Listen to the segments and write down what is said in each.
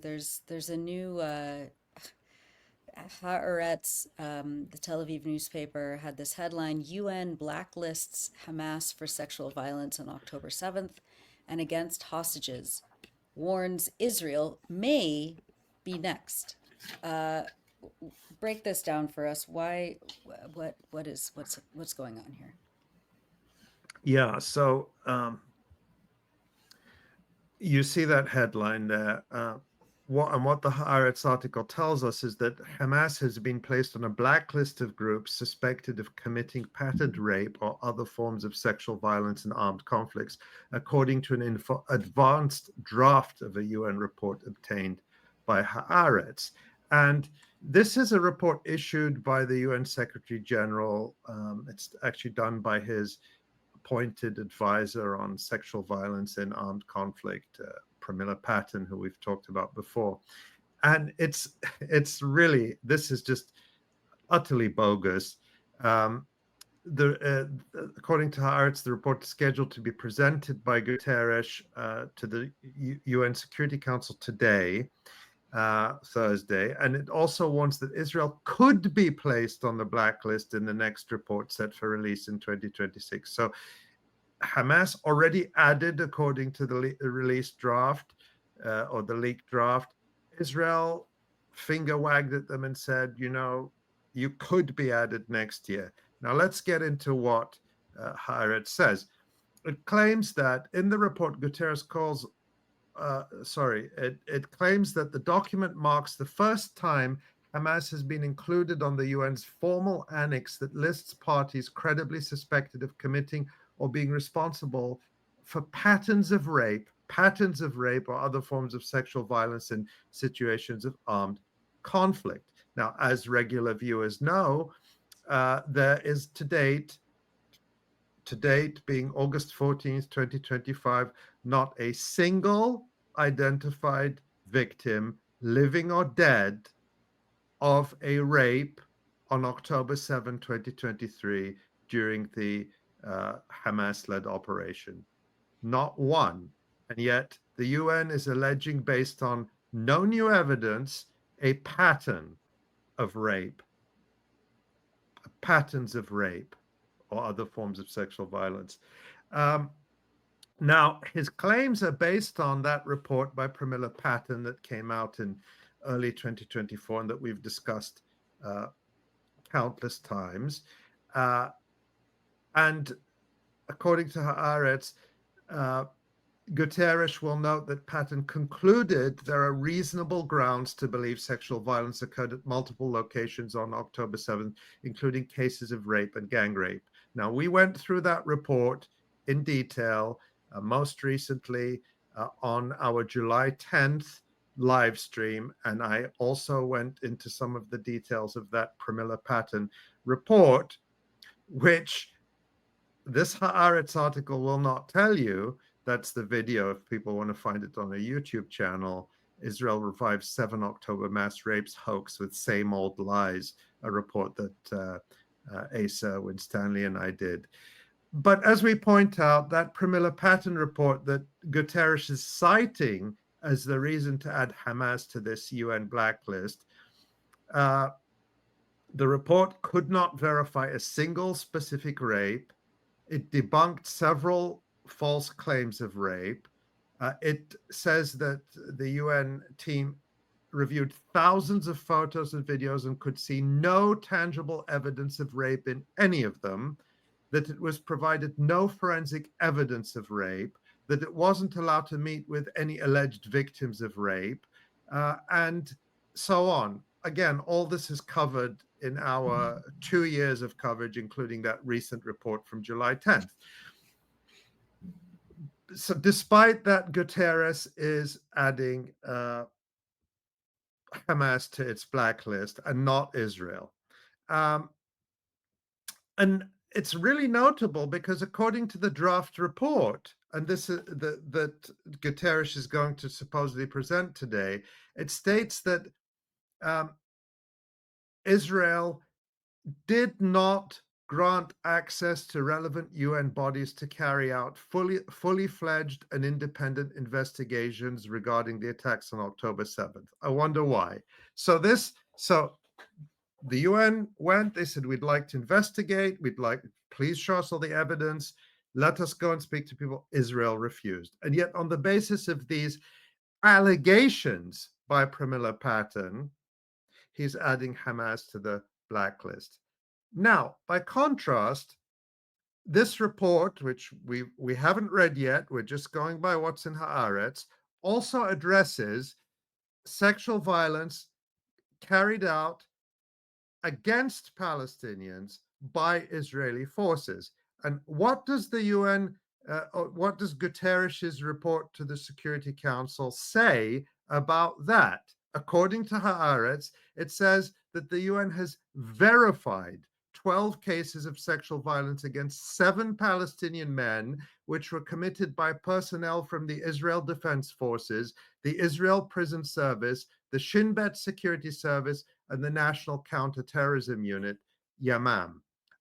There's a new Haaretz, the Tel Aviv newspaper, had this headline: UN blacklists Hamas for sexual violence on October 7th and against hostages, warns Israel may be next. Uh, Break this down for us. Why? What's going on here? Yeah, so you see that headline there. What the Haaretz article tells us is that Hamas has been placed on a blacklist of groups suspected of committing patterned rape or other forms of sexual violence in armed conflicts, according to an advanced draft of a UN report obtained by Haaretz. And this is a report issued by the UN Secretary General. It's actually done by his appointed advisor on sexual violence in armed conflict, Pramila Patten, who we've talked about before. And it's really, this is just utterly bogus. Um, According to Haaretz, the report is scheduled to be presented by Guterres to the UN Security Council today, Thursday, and it also warns that Israel could be placed on the blacklist in the next report set for release in 2026. So Hamas already added, according to the released draft or the leaked draft, Israel finger wagged at them and said, you could be added next year. Now let's get into what Haaretz says. It claims that in the report, Guterres calls it claims that the document marks the first time Hamas has been included on the UN's formal annex that lists parties credibly suspected of committing or being responsible for patterns of rape or other forms of sexual violence in situations of armed conflict. Now, as regular viewers know, there is to date being August 14th, 2025, not a single identified victim, living or dead, of a rape on October 7, 2023, during the Hamas led operation. Not one. And yet, the UN is alleging, based on no new evidence, a pattern of rape, patterns of rape or other forms of sexual violence. Um, Now, his claims are based on that report by Pramila Patten that came out in early 2024 and that we've discussed uh, countless times. Uh, and according to Haaretz, uh, Guterres will note that Patten concluded there are reasonable grounds to believe sexual violence occurred at multiple locations on October 7th, including cases of rape and gang rape. Now, we went through that report in detail, most recently on our July 10th live stream, and I also went into some of the details of that Pramila Patten report, which this Haaretz article will not tell you. That's the video if people want to find it on a YouTube channel. Israel revives 7 October mass rapes hoax with same old lies, a report that Asa Winstanley and I did. But as we point out, that Pramila Patten report that Guterres is citing as the reason to add Hamas to this UN blacklist, uh, the report could not verify a single specific rape. It debunked several false claims of rape. It says that the UN team reviewed thousands of photos and videos and could see no tangible evidence of rape in any of them, that it was provided no forensic evidence of rape, that it wasn't allowed to meet with any alleged victims of rape, and so on. Again, all this is covered in our 2 years of coverage, including that recent report from July 10th. So despite that, Guterres is adding Hamas to its blacklist and not Israel. Um, and it's really notable because according to the draft report, and this is that Guterres is going to supposedly present today, it states that um, Israel did not grant access to relevant UN bodies to carry out fully fledged and independent investigations regarding the attacks on October 7th. I wonder why. So the UN went, they said, we'd like to investigate, please show us all the evidence, let us go and speak to people. Israel refused. And yet, on the basis of these allegations by Pramila Patten, he's adding Hamas to the blacklist. Now, by contrast, this report, which we haven't read yet, we're just going by what's in Haaretz, also addresses sexual violence carried out against Palestinians by Israeli forces. And what does the UN, what does Guterres' report to the Security Council say about that? According to Haaretz, it says that the UN has verified 12 cases of sexual violence against 7 Palestinian men, which were committed by personnel from the Israel Defense Forces, the Israel Prison Service, the Shin Bet Security Service, and the National Counterterrorism Unit, Yamam.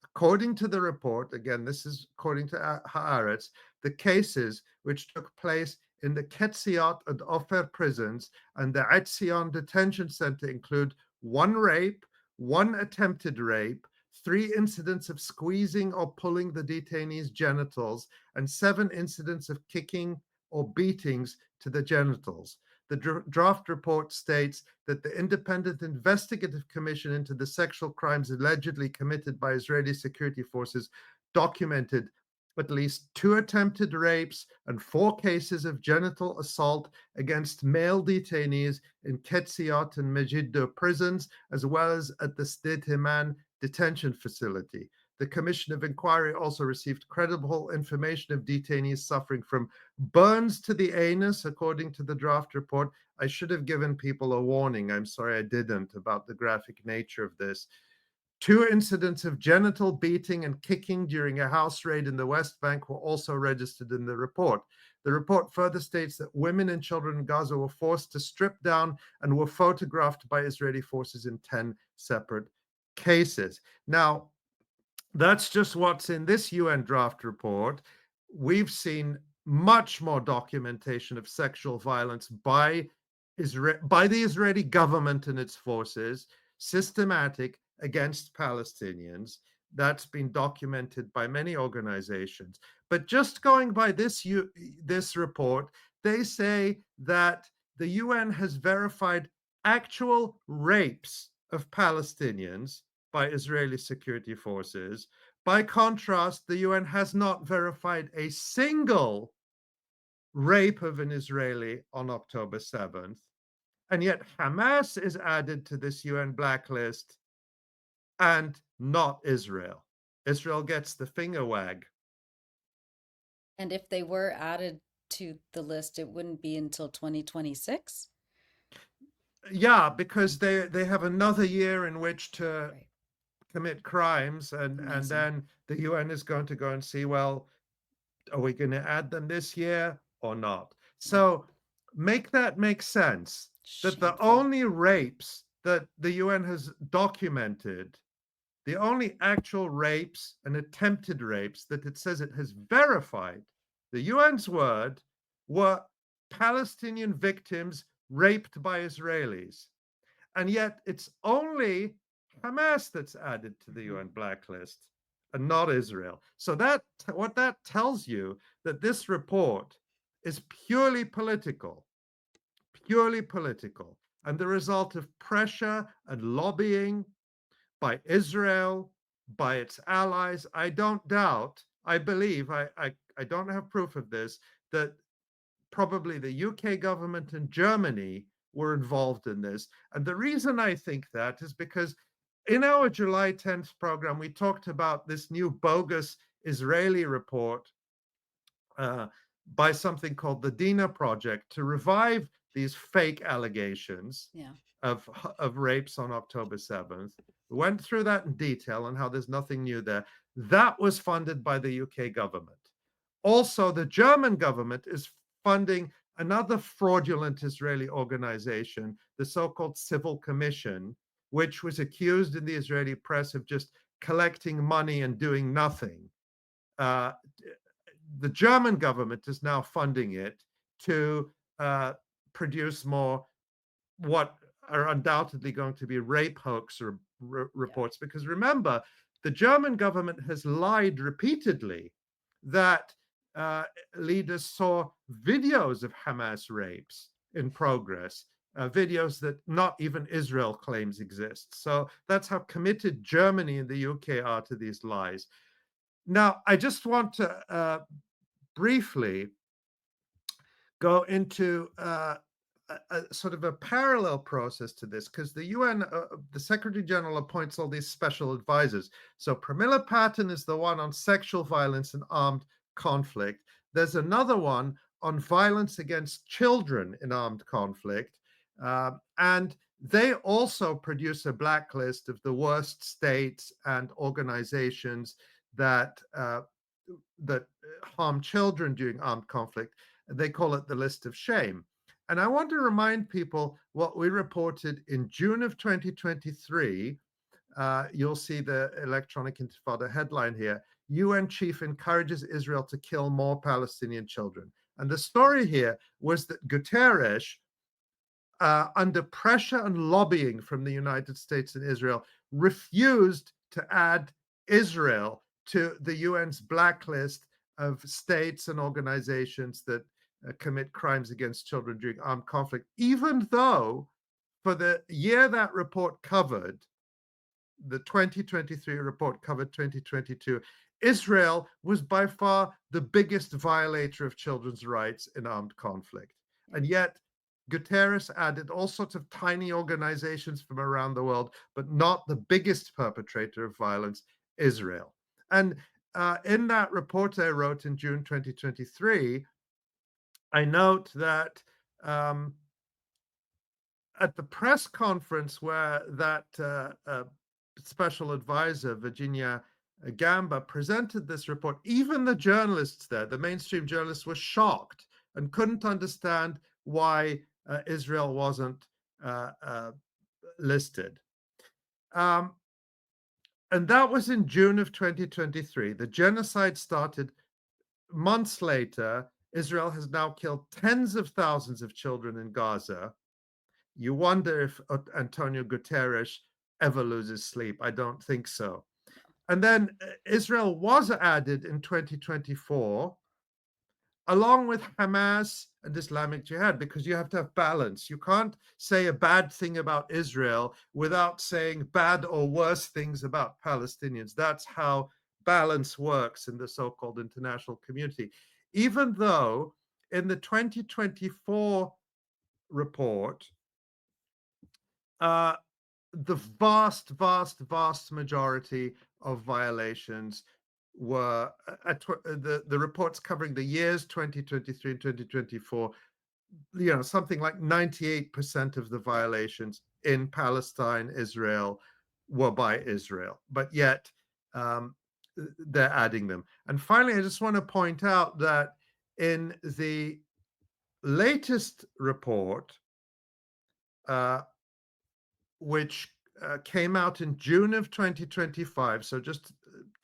According to the report, again, this is according to Haaretz, the cases which took place in the Ketziot and Ofer prisons and the Etzion detention center include 1 rape, 1 attempted rape, 3 incidents of squeezing or pulling the detainees' genitals, and 7 incidents of kicking or beatings to the genitals. The draft report states that the Independent Investigative Commission into the sexual crimes allegedly committed by Israeli security forces documented at least 2 attempted rapes and 4 cases of genital assault against male detainees in Ketziot and Megiddo prisons, as well as at the Sde Teman detention facility. The Commission of Inquiry also received credible information of detainees suffering from burns to the anus, according to the draft report. I should have given people a warning. I'm sorry I didn't, about the graphic nature of this. 2 incidents of genital beating and kicking during a house raid in the West Bank were also registered in the report. The report further states that women and children in Gaza were forced to strip down and were photographed by Israeli forces in 10 separate cases. Now, that's just what's in this UN draft report. We've seen much more documentation of sexual violence by the Israeli government and its forces, systematic against Palestinians. That's been documented by many organizations. But just going by this report, they say that the UN has verified actual rapes of Palestinians by Israeli security forces. By contrast, the UN has not verified a single rape of an Israeli on October 7th. And yet Hamas is added to this UN blacklist and not Israel. Israel gets the finger wag. And if they were added to the list, it wouldn't be until 2026? Yeah, because they have another year in which to Right. commit crimes, and Amazing. then the UN is going to go and see, well, are we going to add them this year or not? So make that make sense, that the Shameful. only rapes that the UN has documented, the only actual rapes and attempted rapes that it says it has verified, the UN's word, were Palestinian victims raped by Israelis. And yet it's only Hamas that's added to the UN blacklist and not Israel. So what that tells you, that this report is purely political, and the result of pressure and lobbying by Israel, by its allies. I don't doubt, I believe, I don't have proof of this, that probably the UK government and Germany were involved in this. And the reason I think that is because in our July 10th program, we talked about this new bogus Israeli report by something called the Dina Project to revive these fake allegations Yeah. of rapes on October 7th. We went through that in detail and how there's nothing new there. That was funded by the UK government. Also, the German government is funding another fraudulent Israeli organization, the so-called Civil Commission, which was accused in the Israeli press of just collecting money and doing nothing. Uh, the German government is now funding it to produce more what are undoubtedly going to be rape hoax or Yeah. reports. Because remember, the German government has lied repeatedly that uh, leaders saw videos of Hamas rapes in progress, videos that not even Israel claims exist. So that's how committed Germany and the UK are to these lies. Now, I just want to briefly go into sort of a parallel process to this, because the UN, the Secretary General appoints all these special advisors. So Pramila Patten is the one on sexual violence and armed conflict. There's another one on violence against children in armed conflict. And they also produce a blacklist of the worst states and organizations that that harm children during armed conflict. They call it the list of shame. And I want to remind people what we reported in June of 2023. You'll see the Electronic Intifada headline here. UN chief encourages Israel to kill more Palestinian children. And the story here was that Guterres, under pressure and lobbying from the United States and Israel, refused to add Israel to the UN's blacklist of states and organizations that commit crimes against children during armed conflict, even though for the year that report covered, the 2023 report covered 2022, Israel was by far the biggest violator of children's rights in armed conflict. And yet, Guterres added all sorts of tiny organizations from around the world, but not the biggest perpetrator of violence, Israel. And in that report I wrote in June 2023, I note that at the press conference where that special advisor, Virginia Gamba, presented this report, even the journalists there, the mainstream journalists, were shocked and couldn't understand why Israel wasn't listed. And that was in June of 2023. The genocide started months later. Israel has now killed tens of thousands of children in Gaza. You wonder if Antonio Guterres ever loses sleep. I don't think so. And then Israel was added in 2024, along with Hamas and Islamic Jihad, because you have to have balance. You can't say a bad thing about Israel without saying bad or worse things about Palestinians. That's how balance works in the so-called international community. Even though in the 2024 report, the vast majority of violations were the reports covering the years 2023 and 2024. Something like 98% of the violations in Palestine, Israel, were by Israel, but yet they're adding them. And finally, I just want to point out that in the latest report, which came out in June of 2025, so just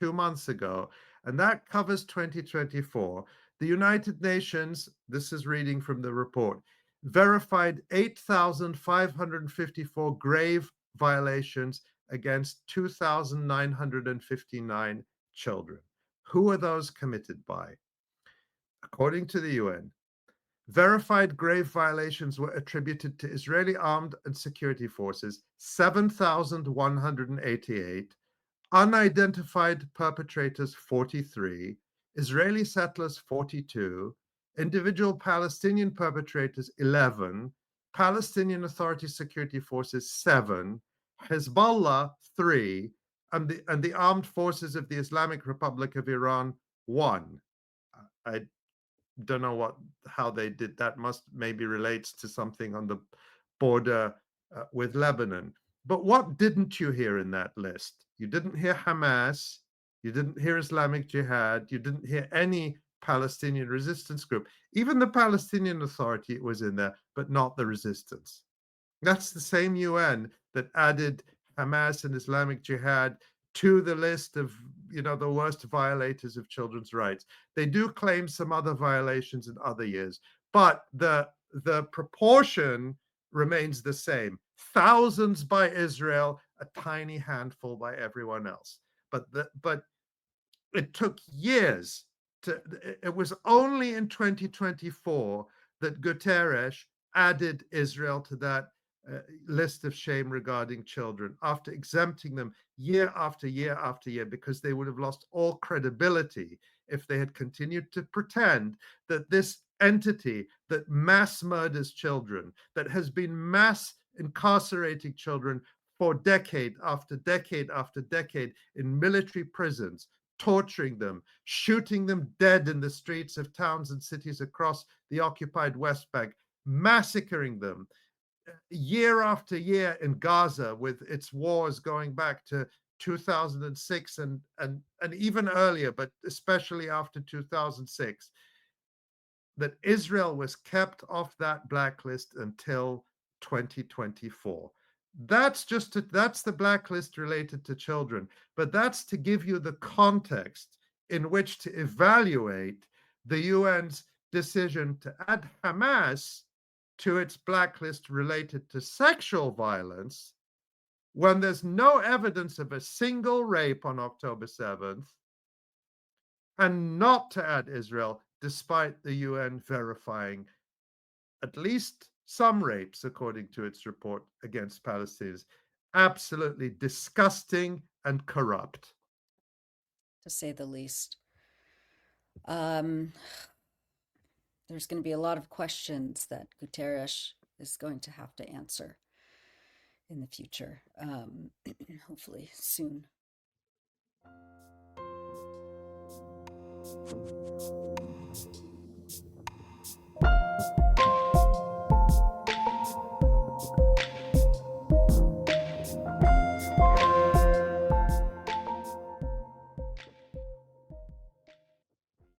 2 months ago, and that covers 2024. The United Nations, this is reading from the report, verified 8,554 grave violations against 2,959 children. Who are those committed by? According to the UN, verified grave violations were attributed to Israeli armed and security forces, 7,188, unidentified perpetrators, 43, Israeli settlers, 42, individual Palestinian perpetrators, 11, Palestinian Authority security forces, 7, Hezbollah, 3, and the armed forces of the Islamic Republic of Iran, 1. I don't know how they did that. Must maybe relates to something on the border with Lebanon. But what didn't you hear in that list? You didn't hear Hamas. You didn't hear Islamic Jihad. You didn't hear any Palestinian resistance group. Even the Palestinian Authority was in there, but not the resistance. That's the same UN that added Hamas and Islamic Jihad to the list of, the worst violators of children's rights. They do claim some other violations in other years, but the proportion remains the same. Thousands by Israel, a tiny handful by everyone else. But it took years it was only in 2024 that Guterres added Israel to that list of shame regarding children after exempting them year after year after year, because they would have lost all credibility if they had continued to pretend that this entity that mass murders children, that has been mass incarcerating children for decade after decade after decade in military prisons, torturing them, shooting them dead in the streets of towns and cities across the occupied West Bank, massacring them year after year in Gaza, with its wars going back to 2006 and even earlier, but especially after 2006, that Israel was kept off that blacklist until 2024. That's the blacklist related to children, but that's to give you the context in which to evaluate the UN's decision to add Hamas to its blacklist related to sexual violence, when there's no evidence of a single rape on October 7th, and not to add Israel, despite the UN verifying at least some rapes, according to its report, against Palestinians. Absolutely disgusting and corrupt. To say the least. Um, there's going to be a lot of questions that Guterres is going to have to answer in the future, hopefully soon.